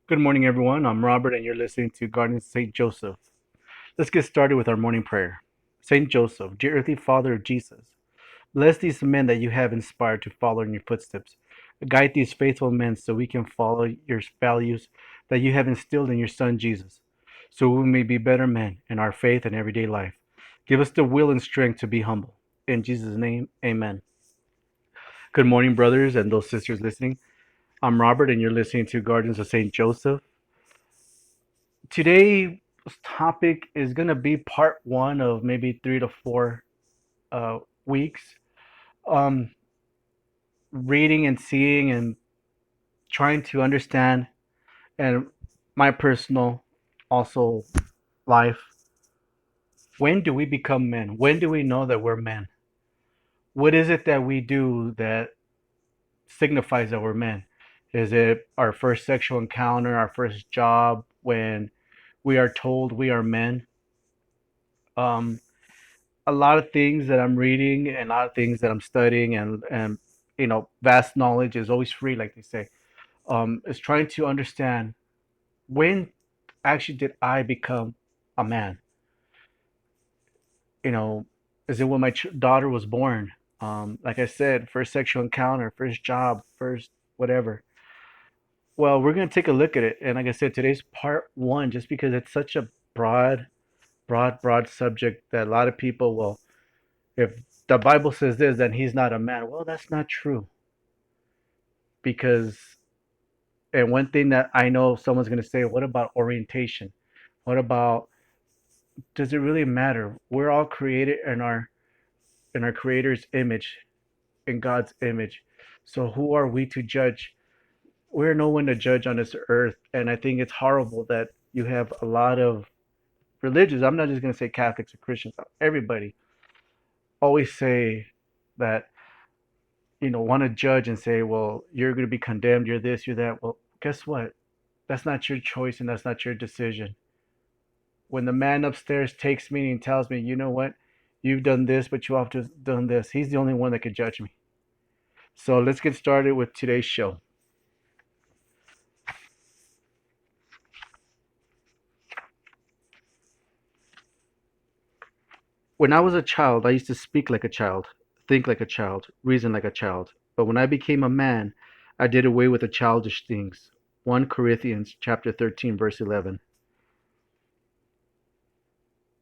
Good morning, everyone. I'm Robert, and you're listening to Garden St. Joseph. Let's get started with our morning prayer. St. Joseph, dear earthly Father of Jesus, bless these men that you have inspired to follow in your footsteps. Guide these faithful men so we can follow your values that you have instilled in your Son Jesus, so we may be better men in our faith and everyday life. Give us the will and strength to be humble. In Jesus' name, amen. Good morning, brothers and those sisters listening. I'm Robert, and you're listening to Gardens of St. Joseph. Today's topic is going to be part one of maybe 3 to 4 weeks. Um, Reading and seeing and trying to understand, and my personal also life. When do we become men? When do we know that we're men? What is it that we do that signifies that we're men? Is it our first sexual encounter, our first job, when we are told we are men? Um, a lot of things that I'm reading and a lot of things that I'm studying and vast knowledge is always free, like they say. Is trying to understand when actually did I become a man? You know, is it when my daughter was born? Like I said, first sexual encounter, first job, first whatever. Well, we're gonna take a look at it, and like I said, today's part one, just because it's such a broad subject that a lot of people will. If the Bible says this, then he's not a man. Well, that's not true. Because, and one thing that I know someone's going to say, what about orientation? What about, does it really matter? We're all created in our creator's image, in God's image. So who are we to judge? We're no one to judge on this earth. And I think it's horrible that you have a lot of religions. I'm not just going to say Catholics or Christians. Everybody always say that want to judge and say, well, you're going to be condemned, you're this, you're that. Well, guess what? That's not your choice and that's not your decision. When the man upstairs takes me and tells me, you know what, you've done this, but you have to done this, he's the only one that could judge me. So let's get started with today's show. When I was a child, I used to speak like a child, think like a child, reason like a child. But when I became a man, I did away with the childish things. 1 Corinthians chapter 13 verse 11.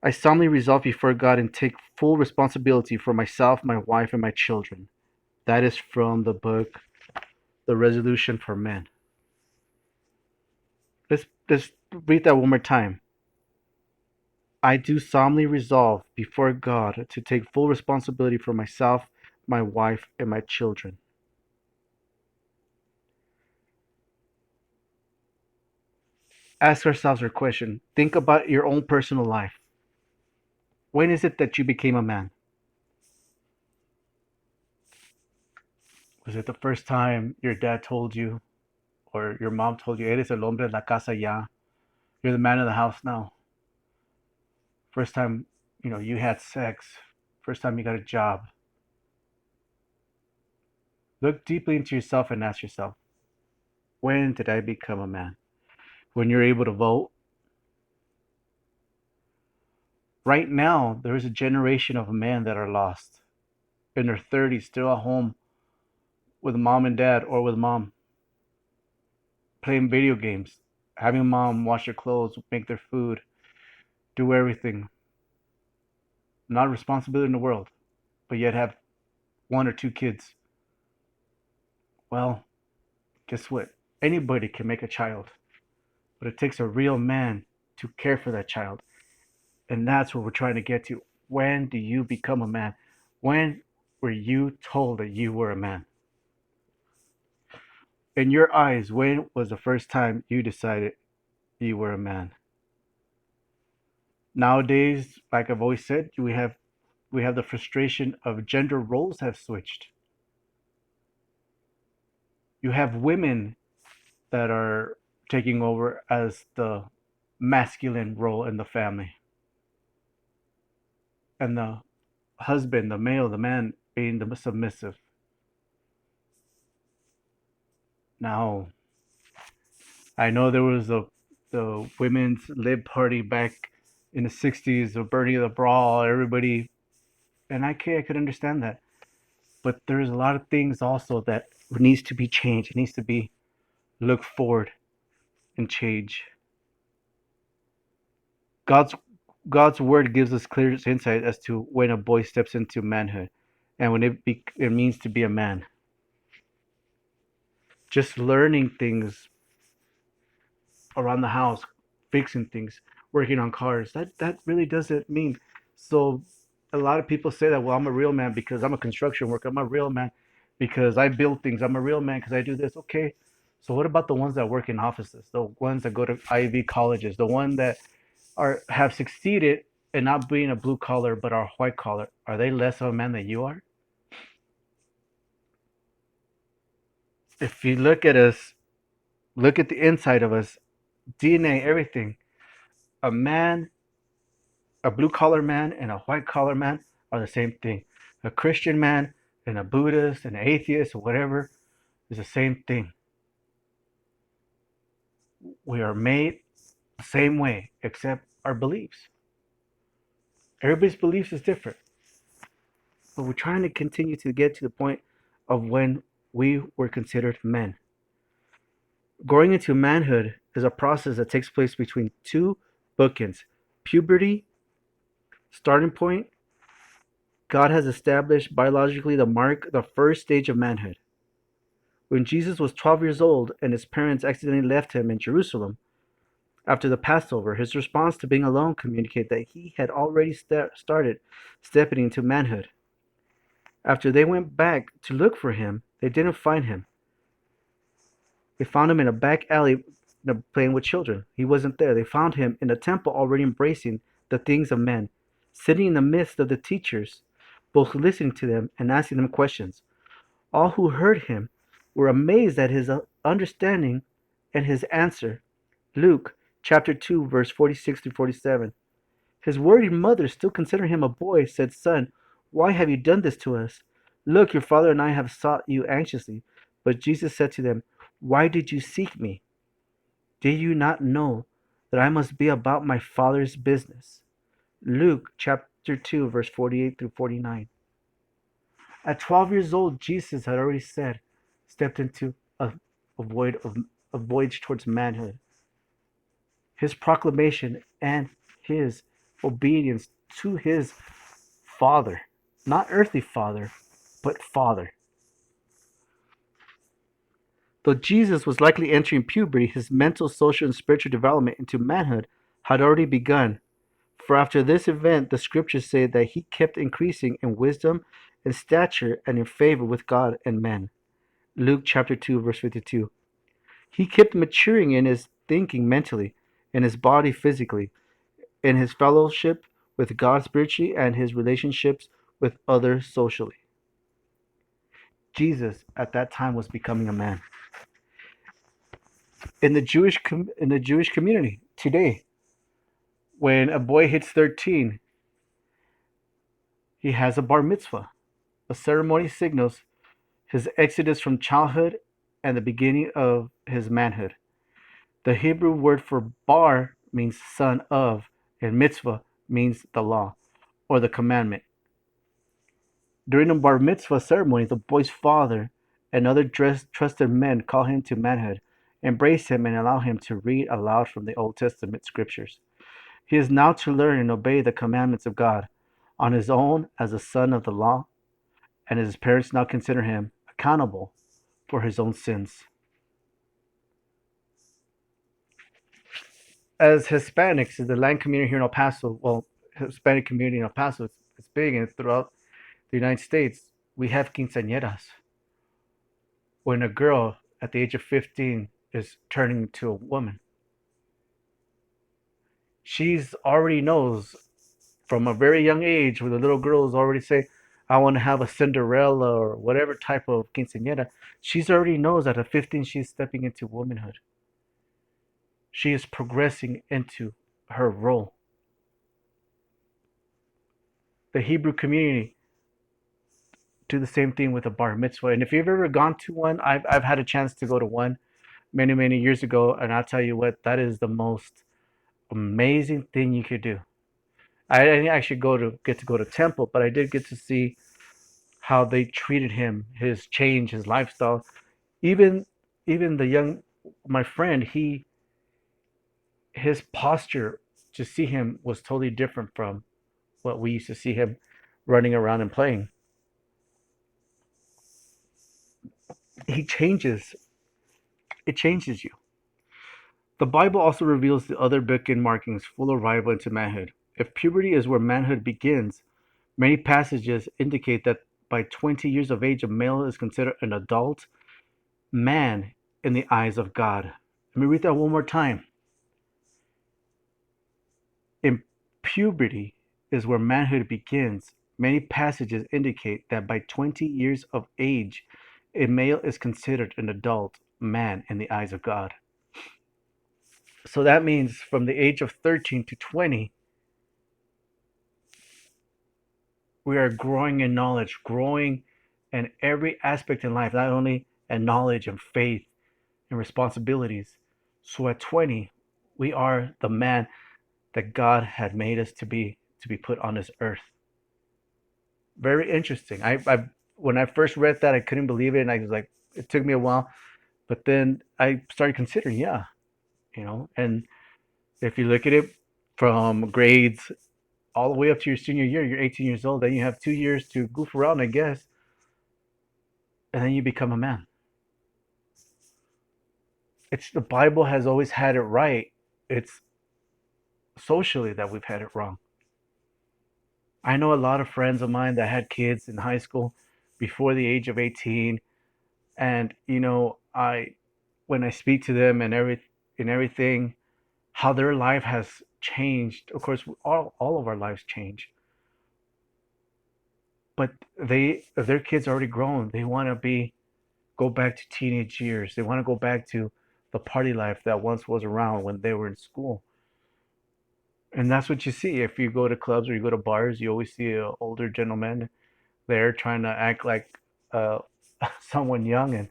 I solemnly resolve before God and take full responsibility for myself, my wife, and my children. That is from the book, The Resolution for Men. Let's read that one more time. I do solemnly resolve before God to take full responsibility for myself, my wife, and my children. Ask ourselves a question. Think about your own personal life. When is it that you became a man? Was it the first time your dad told you or your mom told you, eres el hombre de la casa ya? You're the man of the house now. First time, you had sex. First time you got a job. Look deeply into yourself and ask yourself, when did I become a man? When you're able to vote? Right now, there is a generation of men that are lost in their 30s, still at home with mom and dad or with mom, playing video games, having mom wash their clothes, make their food, do everything. Not a responsibility in the world, but yet have 1 or 2 kids. Well, guess what? Anybody can make a child, but it takes a real man to care for that child. And that's what we're trying to get to. When do you become a man? When were you told that you were a man? In your eyes, when was the first time you decided you were a man? Nowadays, like I've always said, we have the frustration of gender roles have switched. You have women that are taking over as the masculine role in the family, and the husband, the male, the man being the submissive. Now, I know there was the women's lib party back in the 60s, the Bernie the Brawl, everybody, and I could understand that. But there's a lot of things also that needs to be changed. It needs to be looked forward and change. God's God's word gives us clear insight as to when a boy steps into manhood and when it means to be a man. Just learning things around the house, fixing things, working on cars. That really doesn't mean. So a lot of people say that, well, I'm a real man because I'm a construction worker. I'm a real man because I build things. I'm a real man because I do this. Okay. So what about the ones that work in offices? The ones that go to Ivy colleges, the ones that are have succeeded in not being a blue collar but are white collar. Are they less of a man than you are? If you look at us, look at the inside of us, DNA, everything. A man, a blue collar man and a white collar man are the same thing. A Christian man and a Buddhist and an atheist or whatever is the same thing. We are made the same way, except our beliefs. Everybody's beliefs is different, but we're trying to continue to get to the point of when we were considered men. Growing into manhood is a process that takes place between two bookends: puberty, starting point. God has established biologically the first stage of manhood. When Jesus was 12 years old and his parents accidentally left him in Jerusalem after the Passover, his response to being alone communicated that he had already started stepping into manhood. After they went back to look for him, they didn't find him. They found him in a back alley playing with children. He wasn't there. They found him in the temple already embracing the things of men, sitting in the midst of the teachers, both listening to them and asking them questions. All who heard him were amazed at his understanding and his answer. Luke chapter 2, verse 46 to 47. His worried mother, still considering him a boy, said, "Son, why have you done this to us? Look, your father and I have sought you anxiously." But Jesus said to them, "Why did you seek me? Did you not know that I must be about my Father's business?" Luke chapter 2, verse 48 through 49. At 12 years old, Jesus had already stepped into a void of a voyage towards manhood. His proclamation and his obedience to his Father, not earthly Father, but Father. Though Jesus was likely entering puberty, his mental, social, and spiritual development into manhood had already begun. For after this event, the scriptures say that he kept increasing in wisdom and stature and in favor with God and men. Luke chapter 2, verse 52. He kept maturing in his thinking mentally, in his body physically, in his fellowship with God spiritually, and his relationships with others socially. Jesus at that time was becoming a man. In the Jewish community today, when a boy hits 13, he has a bar mitzvah. A ceremony signals his exodus from childhood and the beginning of his manhood. The Hebrew word for bar means son of, and mitzvah means the law or the commandment. During the bar mitzvah ceremony, the boy's father and other trusted men call him to manhood, embrace him, and allow him to read aloud from the Old Testament scriptures. He is now to learn and obey the commandments of God on his own as a son of the law, and his parents now consider him accountable for his own sins. As Hispanics in the Latin community here in El Paso, well, Hispanic community in El Paso, it's big and throughout the United States, we have quinceañeras. When a girl at the age of 15 is turning into a woman, she's already knows from a very young age where the little girls already say, I want to have a Cinderella or whatever type of quinceañera. She's already knows that at 15 she's stepping into womanhood. She is progressing into her role. The Hebrew community do the same thing with a bar mitzvah. And if you've ever gone to one, I've had a chance to go to one. many, many years ago. And I'll tell you what, that is the most amazing thing you could do. I didn't actually get to go to temple, but I did get to see how they treated him, his change, his lifestyle. Even even the young my friend, his posture to see him was totally different from what we used to see him running around and playing. He changes. It changes you. The Bible also reveals the other bookend markings full arrival into manhood. If puberty is where manhood begins, many passages indicate that by 20 years of age, a male is considered an adult man in the eyes of God. Let me read that one more time. In puberty is where manhood begins. Many passages indicate that by 20 years of age, a male is considered an adult man in the eyes of God. So that means from the age of 13 to 20, we are growing in knowledge, growing in every aspect in life, not only in knowledge and faith and responsibilities. So at 20, we are the man that God had made us to be put on this earth. Very interesting. I when I first read that, I couldn't believe it, and I was like, it took me a while, but then I started considering, yeah, and if you look at it from grades all the way up to your senior year, you're 18 years old, then you have 2 years to goof around, I guess, and then you become a man. It's the Bible has always had it right. It's socially that we've had it wrong. I know a lot of friends of mine that had kids in high school before the age of 18, and I when I speak to them and everything, how their life has changed. Of course, all of our lives change, but if their kids are already grown, they want to be go back to teenage years. They want to go back to the party life that once was around when they were in school. And that's what you see. If you go to clubs or you go to bars, you always see an older gentleman there trying to act like uh, someone young and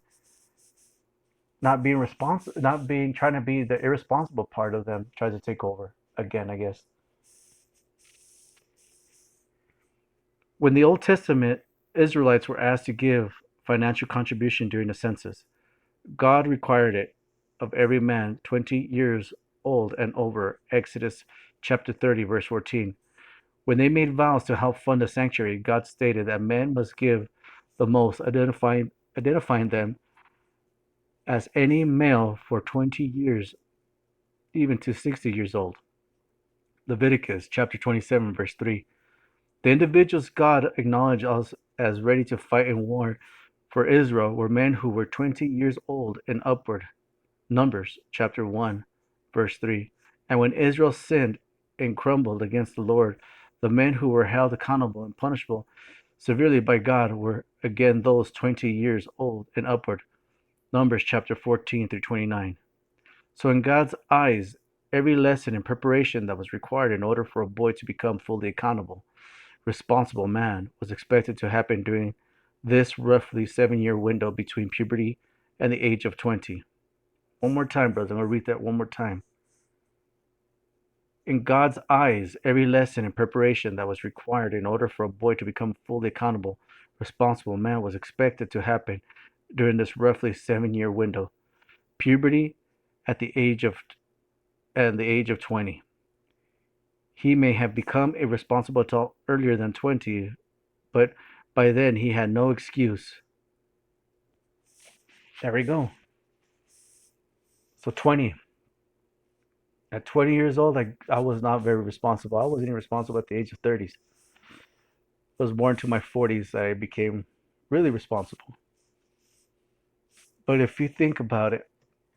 not being responsible, not being trying to be the irresponsible part of them tries to take over again, I guess. When the Old Testament Israelites were asked to give financial contribution during the census, God required it of every man 20 years old and over. Exodus chapter 30, verse 14. When they made vows to help fund the sanctuary, God stated that men must give the most, identifying them as any male for 20 years, even to 60 years old. Leviticus chapter 27, verse 3. The individuals God acknowledged as ready to fight in war for Israel were men who were 20 years old and upward. Numbers chapter 1, verse 3. And when Israel sinned and crumbled against the Lord, the men who were held accountable and punishable severely by God were again those 20 years old and upward. Numbers chapter 14 through 29. So, in God's eyes, every lesson and preparation that was required in order for a boy to become fully accountable, responsible man was expected to happen during this roughly 7 year window between puberty and the age of 20. One more time, brothers. I'm going to read that one more time. In God's eyes, every lesson and preparation that was required in order for a boy to become fully accountable, responsible man was expected to happen during this roughly 7 year window. Puberty at the age of and the age of 20. He may have become a responsible adult earlier than 20, but by then he had no excuse. There we go. So 20. At 20 years old, I was not very responsible. I wasn't even responsible at the age of 30s. I was born to my 40s. I became really responsible. But if you think about it,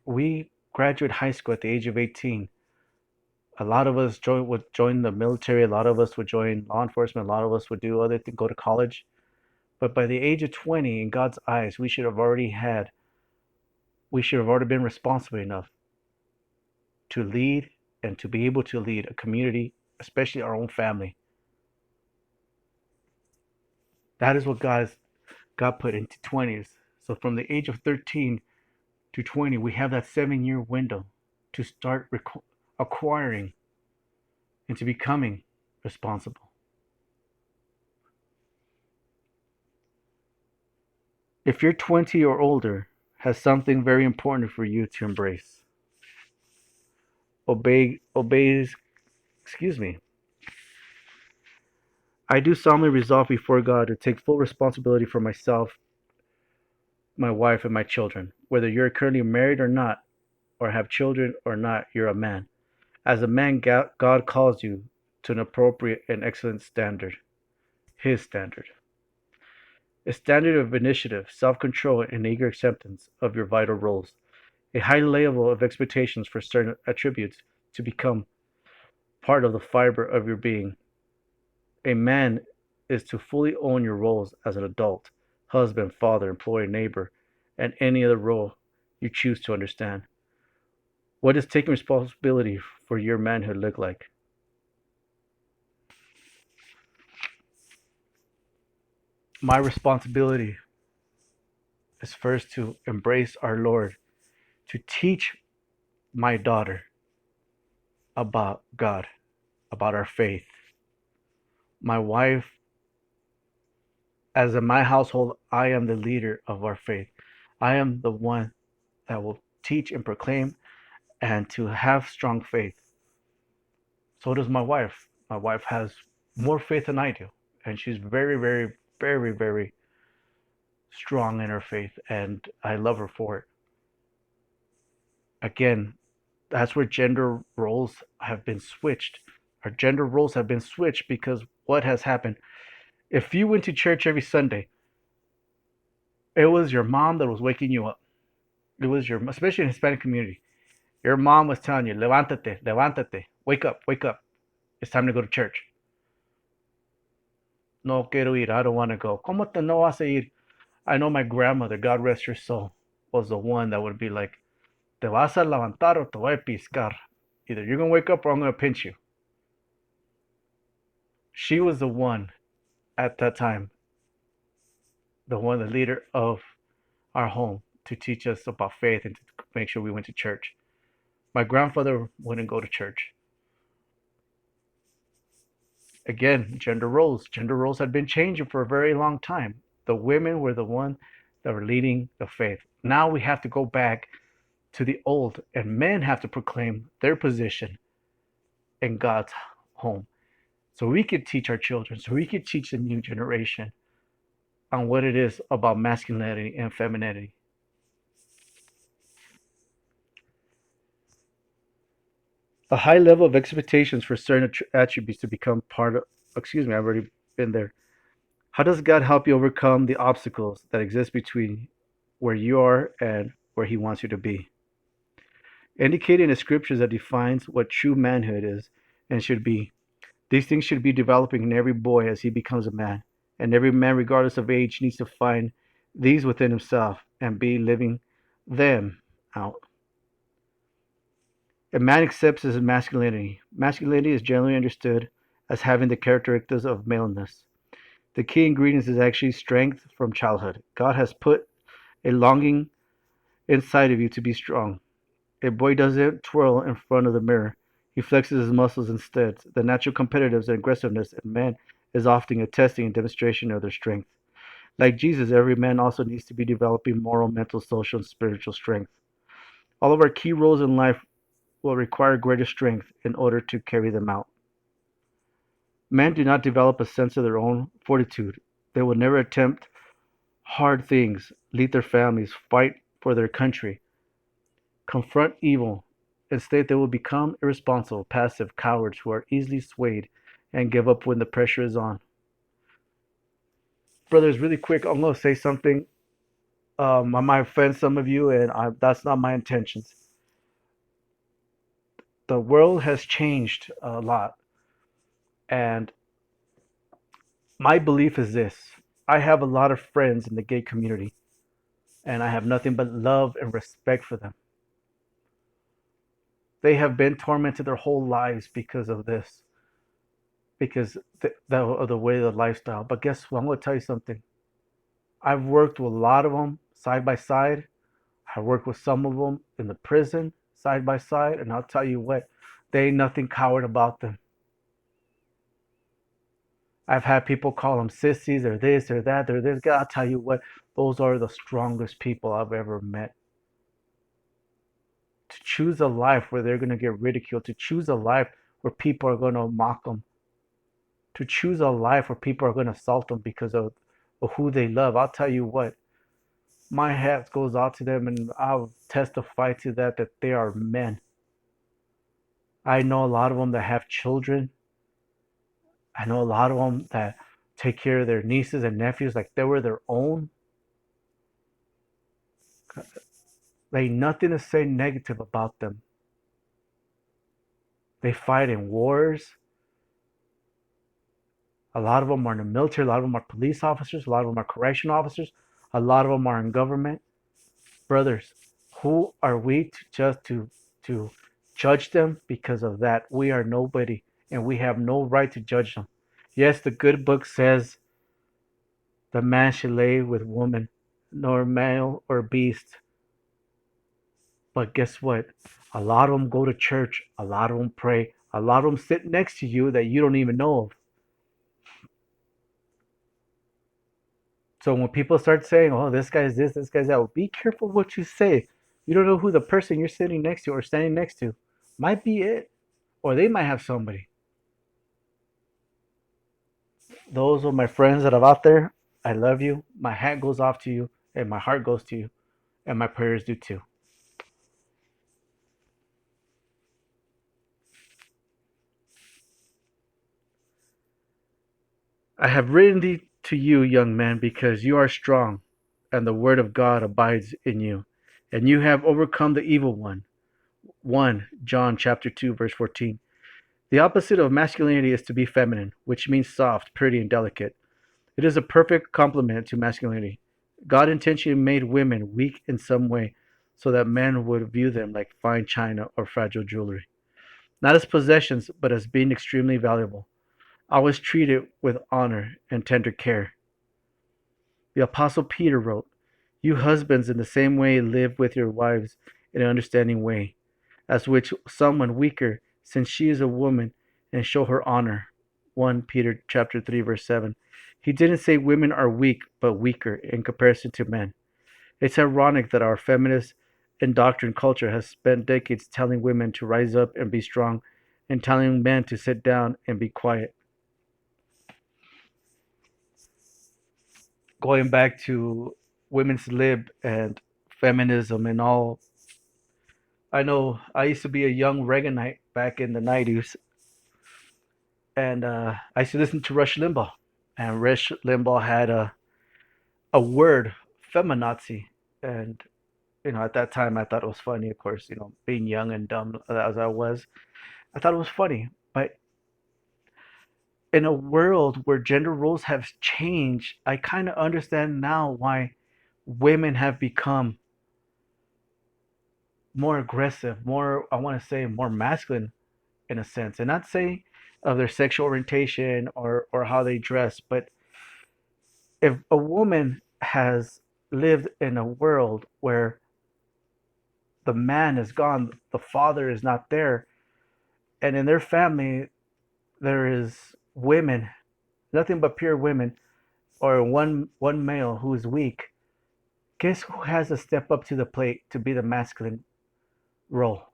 we graduate high school at the age of 18. A lot of us would join the military. A lot of us would join law enforcement. A lot of us would do other things, go to college. But by the age of 20, in God's eyes, we should have already been responsible enough to lead and to be able to lead a community, especially our own family. That is what God put into 20s. So from the age of 13 to 20, we have that 7 year window to start acquiring and to becoming responsible. If you're 20 or older, has something very important for you to embrace. Obeys, excuse me. I do solemnly resolve before God to take full responsibility for myself, my wife, and my children. Whether you're currently married or not, or have children or not, you're a man. As a man, God calls you to an appropriate and excellent standard, His standard. A standard of initiative, self control, and eager acceptance of your vital roles. A high level of expectations for certain attributes to become part of the fiber of your being. A man is to fully own your roles as an adult, husband, father, employee, neighbor, and any other role you choose to understand. What does taking responsibility for your manhood look like? My responsibility is first to embrace our Lord, to teach my daughter about God, about our faith. My wife, as in my household, I am the leader of our faith. I am the one that will teach and proclaim and to have strong faith. So does my wife. My wife has more faith than I do, and she's very, very, very, very strong in her faith, and I love her for it. Again, that's where gender roles have been switched. Our gender roles have been switched because what has happened? If you went to church every Sunday, it was your mom that was waking you up. It was your, especially in the Hispanic community, your mom was telling you, levántate, levántate, wake up, wake up. It's time to go to church. No quiero ir, I don't want to go. ¿Cómo te no vas a ir? I know my grandmother, God rest her soul, was the one that would be like, te vas a levantar o te voy a piscar. Either you're going to wake up or I'm going to pinch you. She was the one at that time, the leader of our home to teach us about faith and to make sure we went to church. My grandfather wouldn't go to church. Again, gender roles. Gender roles had been changing for a very long time. The women were the one that were leading the faith. Now we have to go back to the old, and men have to proclaim their position in God's home. So we could teach our children, so we could teach the new generation on what it is about masculinity and femininity. A high level of expectations for certain attributes to become part of, excuse me, I've already been there. How does God help you overcome the obstacles that exist between where you are and where He wants you to be? Indicating the scriptures that defines what true manhood is and should be. These things should be developing in every boy as he becomes a man, and every man, regardless of age, needs to find these within himself and be living them out. A man accepts his masculinity. Masculinity is generally understood as having the characteristics of maleness. The key ingredient is actually strength from childhood. God has put a longing inside of you to be strong. A boy doesn't twirl in front of the mirror. He flexes his muscles instead. The natural competitiveness and aggressiveness in men is often a testing and demonstration of their strength. Like Jesus, every man also needs to be developing moral, mental, social, and spiritual strength. All of our key roles in life will require greater strength in order to carry them out. Men do not develop a sense of their own fortitude. They will never attempt hard things, lead their families, fight for their country, confront evil. Instead, they will become irresponsible, passive cowards who are easily swayed and give up when the pressure is on. Brothers, really quick, I'm going to say something. I might offend some of you, and that's not my intentions. The world has changed a lot, and my belief is this. I have a lot of friends in the gay community, and I have nothing but love and respect for them. They have been tormented their whole lives because of this, because of the way of the lifestyle. But guess what? I'm going to tell you something. I've worked with a lot of them side by side. I work with some of them in the prison side by side, and I'll tell you what, they ain't nothing coward about them. I've had people call them sissies or this or that or this. I'll tell you what, those are the strongest people I've ever met. To choose a life where they're going to get ridiculed, to choose a life where people are going to mock them, to choose a life where people are going to assault them because of who they love. I'll tell you what, my hat goes out to them, and I'll testify to that they are men. I know a lot of them that have children. I know a lot of them that take care of their nieces and nephews like they were their own. There ain't nothing to say negative about them. They fight in wars. A lot of them are in the military. A lot of them are police officers. A lot of them are correction officers. A lot of them are in government. Brothers, who are we to just to judge them because of that? We are nobody, and we have no right to judge them. Yes, the good book says the man should lay with woman, nor male or beast. But guess what? A lot of them go to church. A lot of them pray. A lot of them sit next to you that you don't even know of. So when people start saying, "Oh, this guy's this guy's that," well, be careful what you say. You don't know who the person you're sitting next to or standing next to might be it, or they might have somebody. Those are my friends that are out there. I love you. My hat goes off to you, and my heart goes to you, and my prayers do too. I have written thee to you, young man, because you are strong, and the word of God abides in you, and you have overcome the evil one. 1 John chapter 2 verse 14. The opposite of masculinity is to be feminine, which means soft, pretty, and delicate. It is a perfect complement to masculinity. God intentionally made women weak in some way so that men would view them like fine china or fragile jewelry, not as possessions, but as being extremely valuable, always treated with honor and tender care. The Apostle Peter wrote, "You husbands in the same way live with your wives in an understanding way, as which someone weaker, since she is a woman, and show her honor." 1 Peter chapter 3 verse 7. He didn't say women are weak, but weaker in comparison to men. It's ironic that our feminist indoctrined culture has spent decades telling women to rise up and be strong, and telling men to sit down and be quiet. Going back to women's lib and feminism and all, I know I used to be a young Reaganite back in the 90s, and I used to listen to Rush Limbaugh. And Rush Limbaugh had a word, feminazi. And, at that time I thought it was funny, of course, being young and dumb as I was. I thought it was funny. But in a world where gender roles have changed, I kind of understand now why women have become more aggressive, more, I want to say, more masculine in a sense. And not saying of their sexual orientation or how they dress, but if a woman has lived in a world where the man is gone, the father is not there, and in their family there is women, nothing but pure women, or one male who is weak, guess who has to step up to the plate to be the masculine role?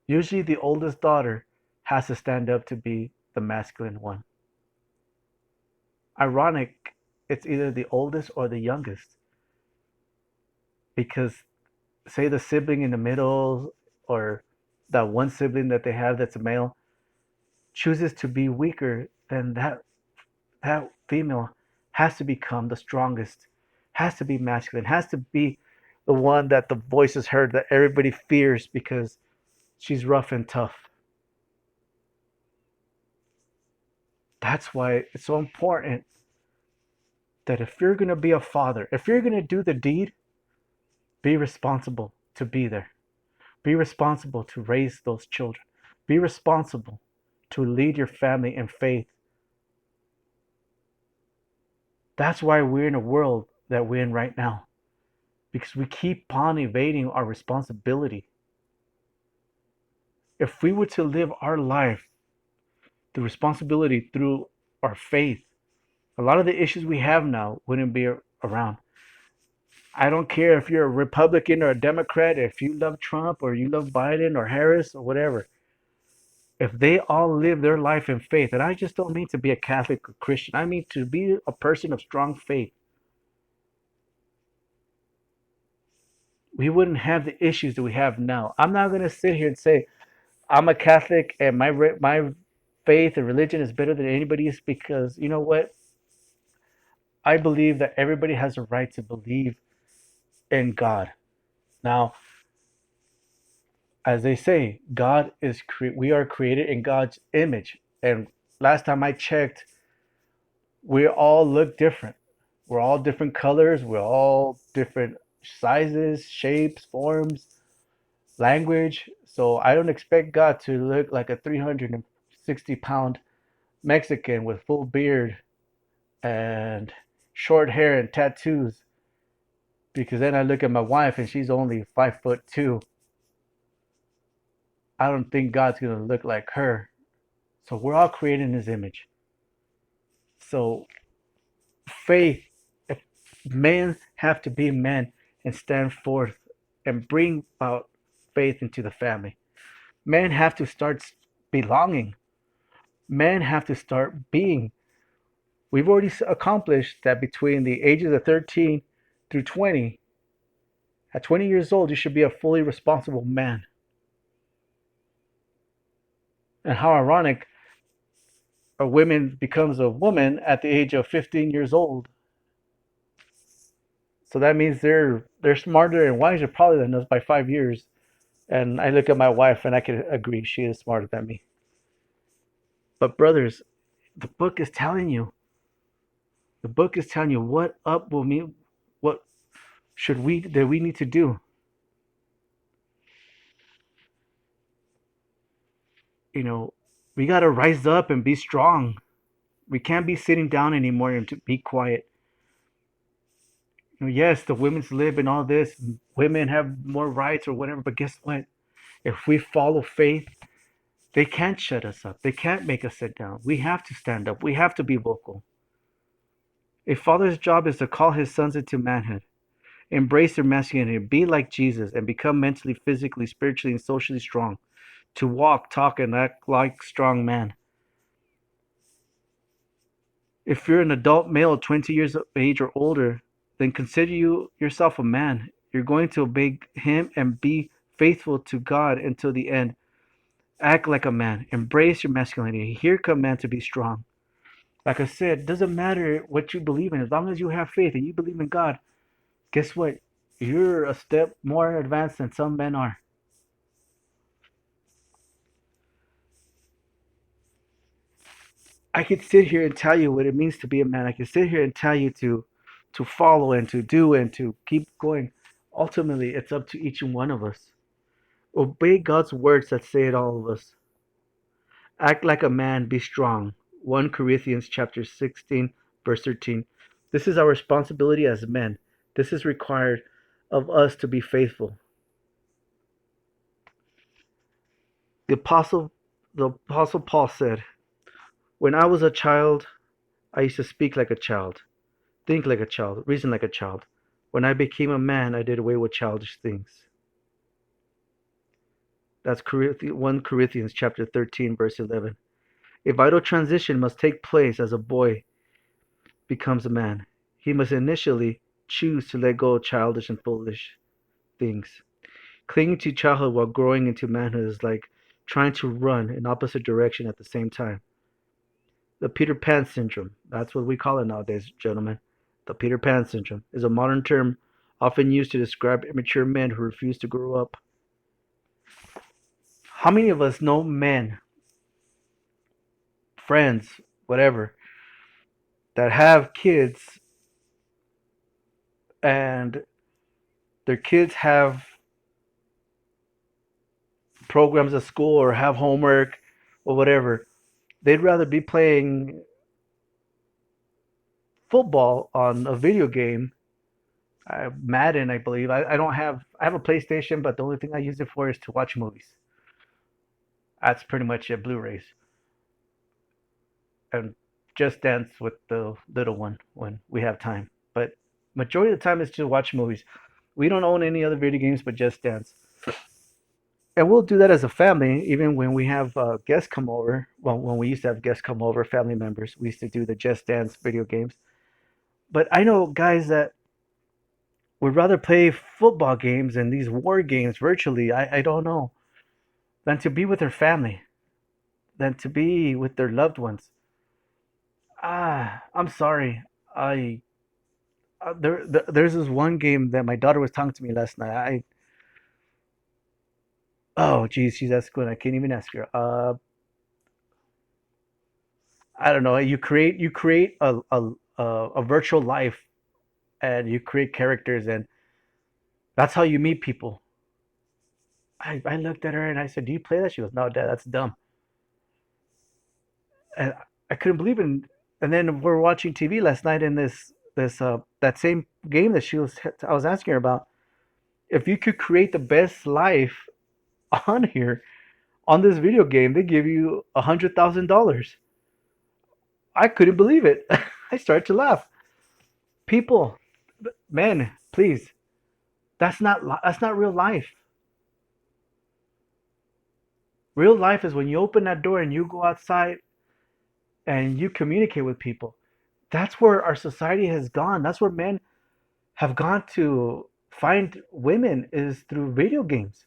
Usually the oldest daughter has to stand up to be the masculine one. Ironic, it's either the oldest or the youngest, because say the sibling in the middle, or that one sibling that they have that's a male, chooses to be weaker, then that female has to become the strongest, has to be masculine, has to be the one that the voice is heard, that everybody fears because she's rough and tough. That's why it's so important that if you're going to be a father, if you're going to do the deed, be responsible to be there. Be responsible to raise those children. Be responsible to lead your family in faith. That's why we're in a world that we're in right now. because we keep on evading our responsibility. If we were to live our life, the responsibility through our faith, a lot of the issues we have now wouldn't be around. I don't care if you're a Republican or a Democrat, if you love Trump or you love Biden or Harris or whatever. If they all live their life in faith, and I just don't mean to be a Catholic or Christian, I mean to be a person of strong faith, we wouldn't have the issues that we have now. I'm not going to sit here and say I'm a Catholic and my faith and religion is better than anybody's, because you know what? I believe that everybody has a right to believe in God. Now, as they say, we are created in God's image. And last time I checked, we all look different. We're all different colors, we're all different sizes, shapes, forms, language. So I don't expect God to look like a 360-pound Mexican with full beard and short hair and tattoos, because then I look at my wife and she's only 5'2". I don't think God's gonna look like her. So we're all created in His image. So faith, if men have to be men and stand forth and bring about faith into the family. Men have to start belonging. Men have to start being. We've already accomplished that between the ages of 13 through 20. At 20 years old, you should be a fully responsible man. And how ironic, a woman becomes a woman at the age of 15 years old. So that means they're smarter and wiser probably than us by 5 years. And I look at my wife and I can agree she is smarter than me. But brothers, the book is telling you. The book is telling you what up will mean, what should we that we need to do. You know, we got to rise up and be strong. We can't be sitting down anymore and to be quiet. You know, yes, the women's lib and all this, women have more rights or whatever, but guess what? If we follow faith, they can't shut us up. They can't make us sit down. We have to stand up. We have to be vocal. A father's job is to call his sons into manhood, embrace their masculinity, be like Jesus, and become mentally, physically, spiritually, and socially strong. To walk, talk, and act like strong men. If you're an adult male, 20 years of age or older, then consider yourself a man. You're going to obey him and be faithful to God until the end. Act like a man. Embrace your masculinity. Hear command to be strong. Like I said, it doesn't matter what you believe in. As long as you have faith and you believe in God, guess what? You're a step more advanced than some men are. I could sit here and tell you what it means to be a man. I could sit here and tell you to follow and to do and to keep going. Ultimately, it's up to each and one of us. Obey God's words that say it all of us. Act like a man, be strong. 1 Corinthians chapter 16, verse 13. This is our responsibility as men. This is required of us to be faithful. The apostle the apostle Paul said, "When I was a child, I used to speak like a child, think like a child, reason like a child. When I became a man, I did away with childish things." That's 1 Corinthians chapter 13, verse 11. A vital transition must take place as a boy becomes a man. He must initially choose to let go of childish and foolish things. Clinging to childhood while growing into manhood is like trying to run in opposite direction at the same time. The Peter Pan syndrome, that's what we call it nowadays, gentlemen. The Peter Pan syndrome is a modern term often used to describe immature men who refuse to grow up. How many of us know men, friends, whatever, that have kids and their kids have programs at school or have homework or whatever? They'd rather be playing football on a video game Madden, I believe. I don't have. I have a PlayStation, but the only thing I use it for is to watch movies. That's pretty much it. Blu-rays and just dance with the little one when we have time. But majority of the time, it's to watch movies. We don't own any other video games but Just Dance. And we'll do that as a family, even when we have guests come over. Well, when we used to have guests come over, family members, we used to do the Just Dance video games. But I know guys that would rather play football games and these war games virtually. I don't know, than to be with their family, than to be with their loved ones. I'm sorry. I there's this one game that my daughter was talking to me last night. Oh geez, she's at school and I can't even ask her. I don't know. You create a virtual life and you create characters and that's how you meet people. I looked at her and I said, "Do you play that?" She goes, "No, Dad, that's dumb." And I couldn't believe it. And then we're watching TV last night in this that same game that she was I was asking her about. If you could create the best life on here on this video game, they give you $100,000. I couldn't believe it. I started to laugh. People, men, please, that's not real life. Real life is when you open that door and you go outside and you communicate with people. That's where our society has gone. That's where men have gone to find women is through video games.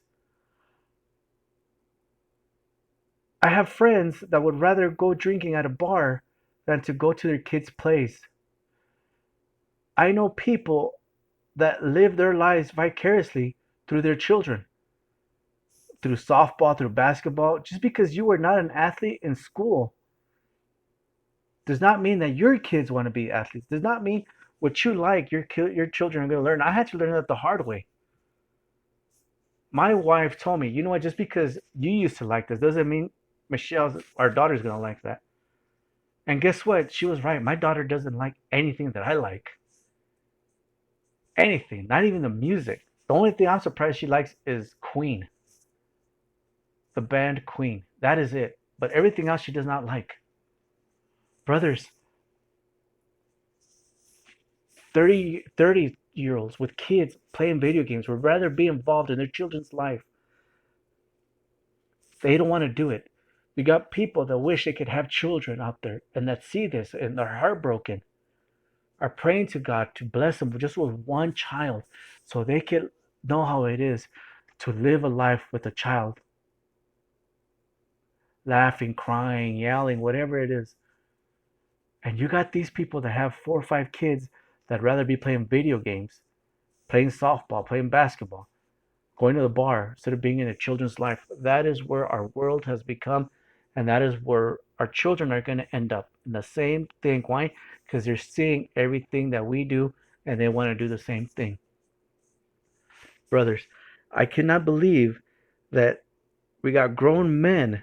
I have friends that would rather go drinking at a bar than to go to their kids' place. I know people that live their lives vicariously through their children, through softball, through basketball. Just because you were not an athlete in school does not mean that your kids want to be athletes. Does not mean what you like your children are going to learn. I had to learn that the hard way. My wife told me, you know what? Just because you used to like this doesn't mean our daughter's going to like that. And guess what? She was right. My daughter doesn't like anything that I like. Anything, not even the music. The only thing I'm surprised she likes is Queen, the band Queen. That is it. But everything else she does not like. Brothers, 30 year olds with kids playing video games would rather be involved in their children's life. They don't want to do it. You got people that wish they could have children out there and that see this and are heartbroken, are praying to God to bless them just with one child so they can know how it is to live a life with a child, laughing, crying, yelling, whatever it is. And you got these people that have 4 or 5 kids that rather be playing video games, playing softball, playing basketball, going to the bar instead of being in a children's life. That is where our world has become, and that is where our children are going to end up in the same thing. Why? Because they're seeing everything that we do and they want to do the same thing. Brothers, I cannot believe that we got grown men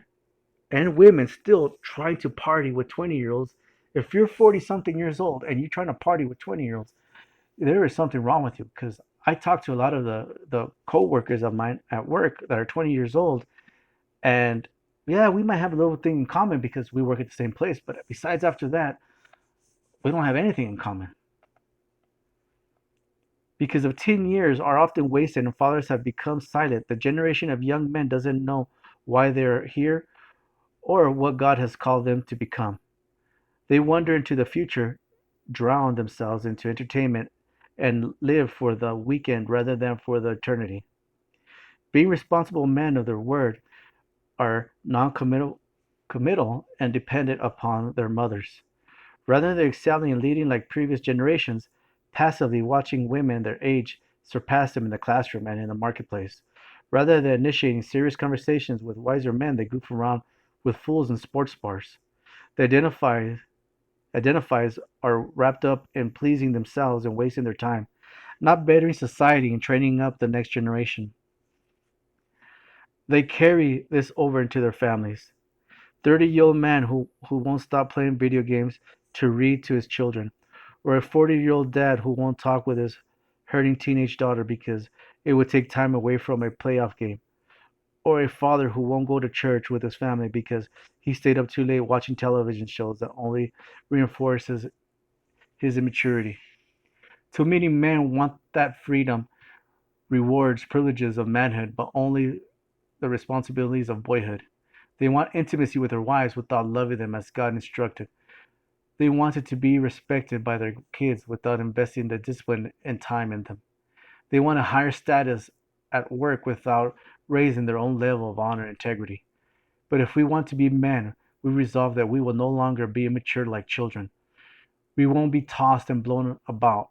and women still trying to party with 20-year-olds. If you're 40 something years old and you're trying to party with 20-year-olds, there is something wrong with you because I talk to a lot of the co-workers of mine at work that are 20 years old and yeah, we might have a little thing in common because we work at the same place, but besides after that, we don't have anything in common. Because of 10 years are often wasted and fathers have become silent, the generation of young men doesn't know why they're here or what God has called them to become. They wander into the future, drown themselves into entertainment, and live for the weekend rather than for the eternity. Being responsible men of their word are non-committal and dependent upon their mothers. Rather than excelling and leading like previous generations, passively watching women their age surpass them in the classroom and in the marketplace. Rather than initiating serious conversations with wiser men, they goof around with fools in sports bars. They identifies are wrapped up in pleasing themselves and wasting their time, not bettering society and training up the next generation. They carry this over into their families. 30-year-old man who won't stop playing video games to read to his children, or a 40-year-old dad who won't talk with his hurting teenage daughter because it would take time away from a playoff game, or a father who won't go to church with his family because he stayed up too late watching television shows that only reinforces his immaturity. Too many men want that freedom, rewards, privileges of manhood, but only the responsibilities of boyhood. They want intimacy with their wives without loving them as God instructed. They wanted to be respected by their kids without investing the discipline and time in them. They want a higher status at work without raising their own level of honor and integrity. But if we want to be men, we resolve that we will no longer be immature like children. We won't be tossed and blown about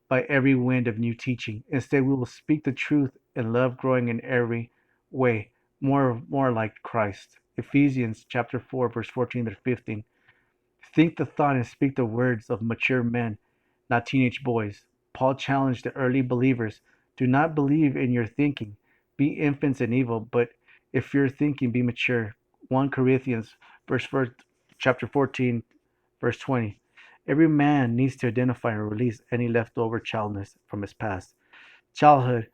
by every wind of new teaching. Instead, we will speak the truth in love, growing in every way, more like Christ. Ephesians chapter 4, verse 14 to 15. Think the thought and speak the words of mature men, not teenage boys. Paul challenged the early believers, do not believe in your thinking. Be infants in evil, but if you're thinking, be mature. 1 Corinthians verse 1, chapter 14, verse 20. Every man needs to identify and release any leftover childness from his past. Childhood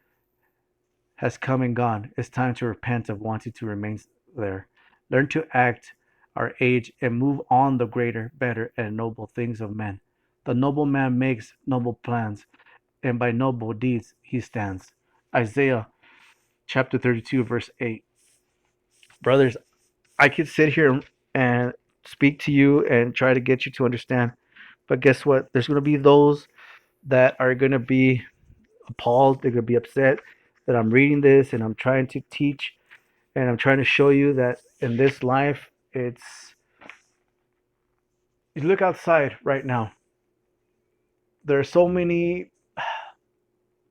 has come and gone. It's time to repent of wanting to remain there. Learn to act our age and move on the greater, better, and noble things of men. The noble man makes noble plans, and by noble deeds he stands. Isaiah chapter 32, verse 8. Brothers, I could sit here and speak to you and try to get you to understand, but guess what? There's going to be those that are going to be appalled. They're going to be upset that I'm reading this and I'm trying to teach and I'm trying to show you that in this life, it's you look outside right now. There are so many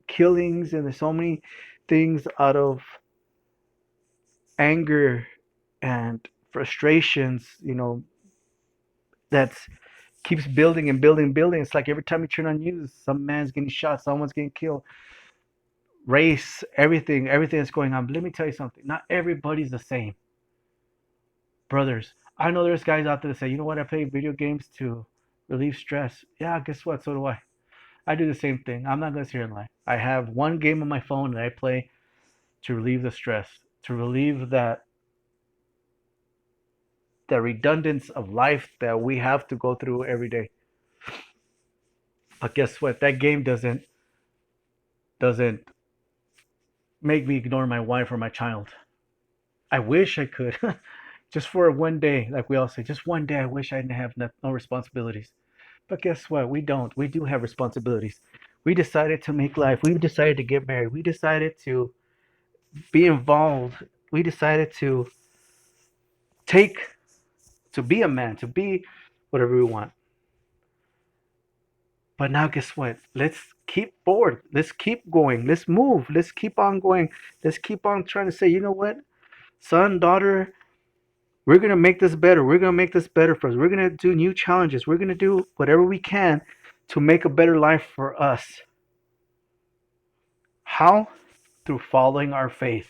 killings and there's so many things out of anger and frustrations, that keeps building and building and building. It's like every time you turn on news, some man's getting shot, someone's getting killed. Race, everything that's going on. But let me tell you something. Not everybody's the same. Brothers, I know there's guys out there that say, you know what, I play video games to relieve stress. Yeah, guess what? So do I. I do the same thing. I'm not going to sit here and lie. I have one game on my phone that I play to relieve the stress, to relieve that the redundance of life that we have to go through every day. But guess what? That game doesn't make me ignore my wife or my child. I wish I could. Just for one day, like we all say, just one day I wish I didn't have no responsibilities. But guess what? We don't. We do have responsibilities. We decided to make life. We decided to get married. We decided to be involved. We decided to take, to be a man, to be whatever we want. But now, guess what? Let's keep forward. Let's keep going. Let's move. Let's keep on going. Let's keep on trying to say, you know what? Son, daughter, we're going to make this better. We're going to make this better for us. We're going to do new challenges. We're going to do whatever we can to make a better life for us. How? Through following our faith.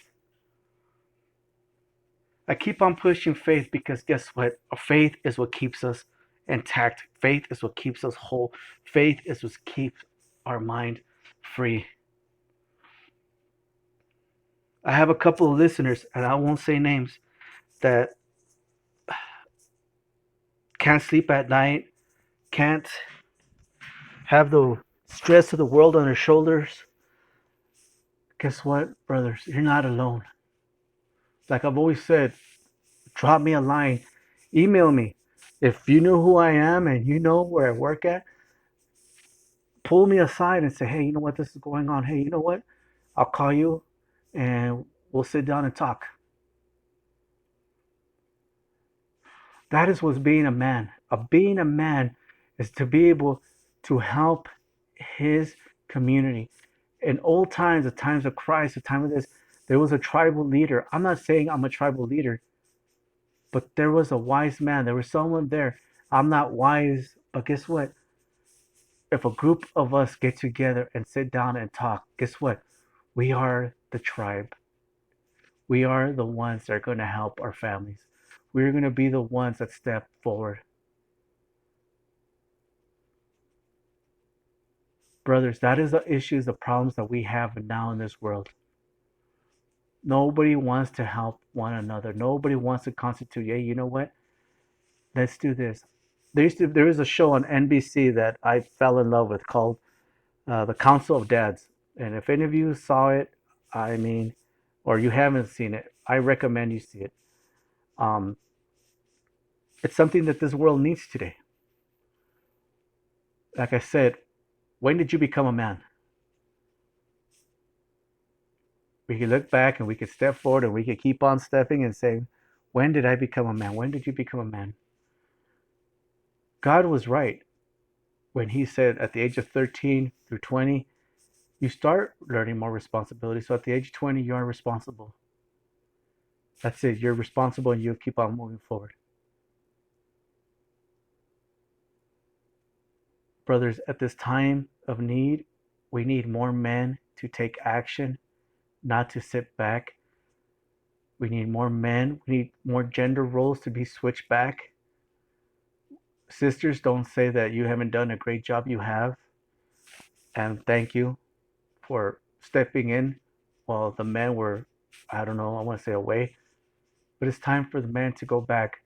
I keep on pushing faith because guess what? Faith is what keeps us intact. Faith is what keeps us whole. Faith is what keeps our mind free. I have a couple of listeners, and I won't say names, that can't sleep at night, can't have the stress of the world on their shoulders. Guess what, brothers? You're not alone. Like I've always said, drop me a line, email me. If you know who I am and you know where I work at, pull me aside and say, hey, you know what, this is going on. Hey, you know what? I'll call you and we'll sit down and talk. That is what's being a man. Being a man is to be able to help his community. In old times, the times of Christ, the time of this, there was a tribal leader. I'm not saying I'm a tribal leader, but there was a wise man. There was someone there. I'm not wise, but guess what? If a group of us get together and sit down and talk, guess what? We are the tribe. We are the ones that are going to help our families. We're going to be the ones that step forward. Brothers, that is the issues, the problems that we have now in this world. Nobody wants to help one another. Nobody wants to constitute, hey, you know what? Let's do this. There was a show on NBC that I fell in love with called The Council of Dads. And if any of you saw it, I mean, or you haven't seen it, I recommend you see it. Um, it's something that this world needs today. Like I said, when did you become a man? We could look back and we could step forward and we could keep on stepping and saying, when did I become a man? When did you become a man? God was right when he said at the age of 13 through 20, you start learning more responsibility. So at the age of 20, you are responsible. That's it. You're responsible and you keep on moving forward. Brothers, at this time of need, we need more men to take action, not to sit back. We need more men. We need more gender roles to be switched back. Sisters, don't say that you haven't done a great job. You have. And thank you for stepping in while the men were, I don't know, I want to say away. But it's time for the men to go back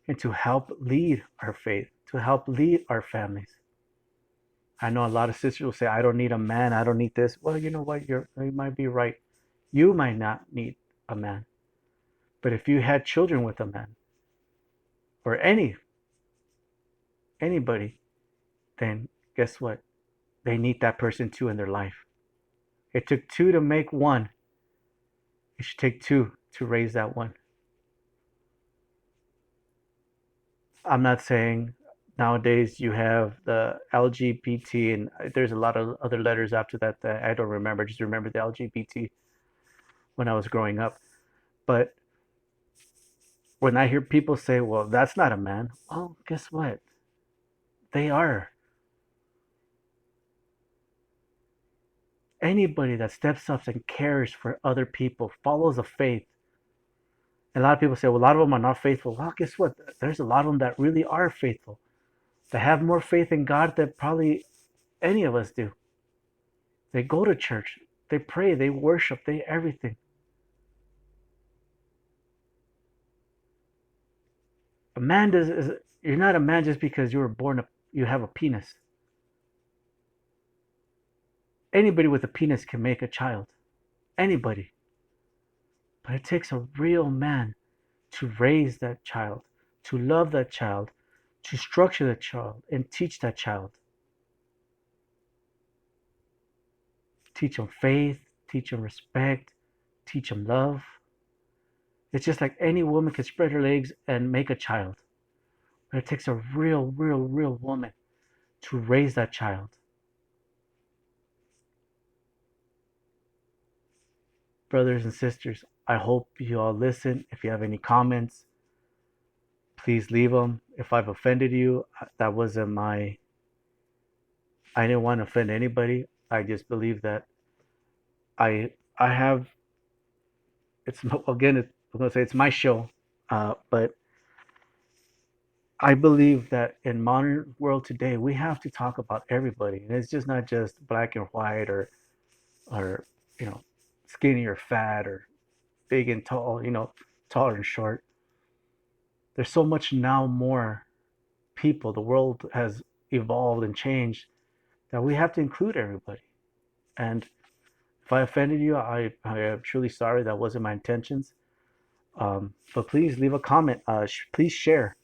and to help lead our faith, to help lead our families. I know a lot of sisters will say, I don't need a man, I don't need this. Well, you know what? You might be right. You might not need a man. But if you had children with a man, or anybody, then guess what? They need that person too in their life. It took two to make one. It should take two to raise that one. I'm not saying nowadays you have the LGBT and there's a lot of other letters after that that I don't remember. I just remember the LGBT when I was growing up. But when I hear people say, well, that's not a man, well, guess what? They are. Anybody that steps up and cares for other people, follows a faith. And a lot of people say, well, a lot of them are not faithful. Well, guess what? There's a lot of them that really are faithful, that have more faith in God than probably any of us do. They go to church, they pray, they worship, they everything. A man you're not a man just because you were born you have a penis. Anybody with a penis can make a child. Anybody. But it takes a real man to raise that child, to love that child, to structure that child, and teach that child. Teach them faith, teach them respect, teach them love. It's just like any woman can spread her legs and make a child. But it takes a real woman to raise that child. Brothers and sisters, I hope you all listen. If you have any comments, please leave them. If I've offended you, that wasn't I didn't want to offend anybody. I just believe that I have, it's, again, I'm going to say it's my show, but I believe that in modern world today, we have to talk about everybody. And it's just not just black and white or, you know, skinny or fat or big and tall, tall and short. There's so much now more people. The world has evolved and changed that we have to include everybody. And if I offended you, I am truly sorry. That wasn't my intentions. But please leave a comment. Please share.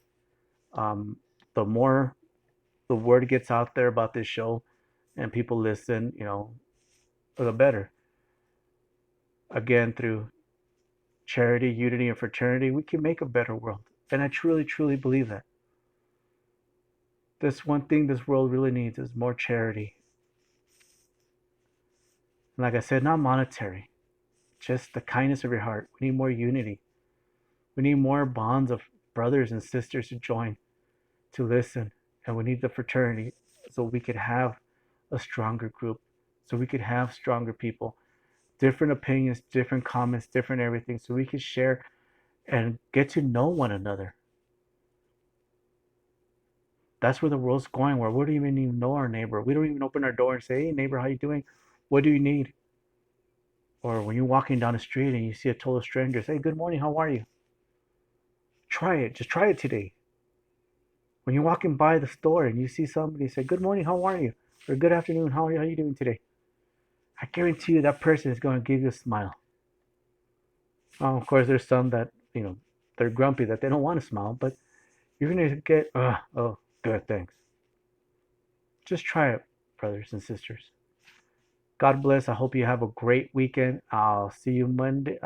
Um, the more the word gets out there about this show and people listen, the better. Again, through charity, unity, and fraternity, we can make a better world. And I truly believe that. This one thing this world really needs is more charity. And like I said, not monetary, just the kindness of your heart. We need more unity. We need more bonds of brothers and sisters to join, to listen. And we need the fraternity so we could have a stronger group, so we could have stronger people, different opinions, different comments, different everything, so we could share and get to know one another. That's where the world's going, where we don't even know our neighbor. We don't even open our door and say, hey, neighbor, how you doing? What do you need? Or when you're walking down the street and you see a total stranger, say, good morning, how are you? Try it. Just try it today. When you're walking by the store and you see somebody, say, good morning, how are you? Or good afternoon, how are you doing today? I guarantee you that person is going to give you a smile. Of course, there's some that, they're grumpy that they don't want to smile, but you're going to get, oh, good, thanks. Just try it, brothers and sisters. God bless. I hope you have a great weekend. I'll see you Monday.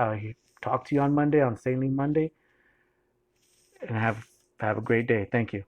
Talk to you on Monday, on Sailing Monday, and have a great day. Thank you.